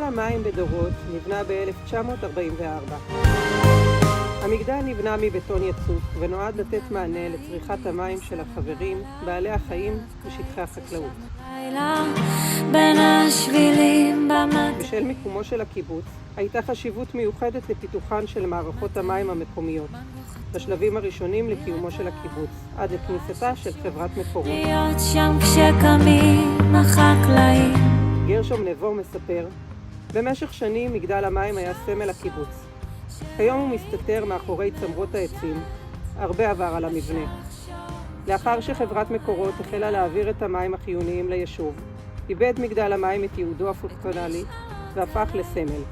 המים בדורות נבנה ב-1944. המגדל נבנה מבטון יצוק ונועד לתת מענה לצריכת המים של החברים, בעלי החיים ושטחי החקלאות. בשל מיקומו של הקיבוץ, הייתה חשיבות מיוחדת לפיתוחן של מערכות המים המקומיות, בשלבים הראשונים לקיומו של הקיבוץ, עד לכניסתה של חברת מקורות. גרשום נבו מספר, במשך שנים מגדל המים היה סמל הקיבוץ. כיום הוא מסתתר מאחורי צמרות העצים, הרבה עבר על המבנה. לאחר שחברת מקורות החלה להעביר את המים החיוניים ליישוב, איבד מגדל המים את ייעודו הפונקציונלי והפך לסמל,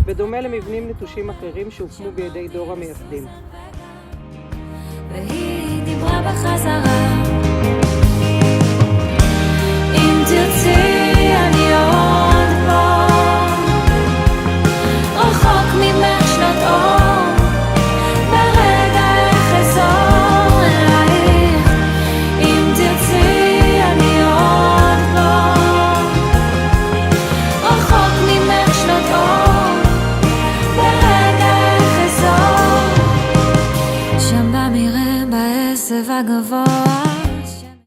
בדומה למבנים נטושים אחרים שהוקמו בידי דור המייסדים. והיא דיברה בחזרה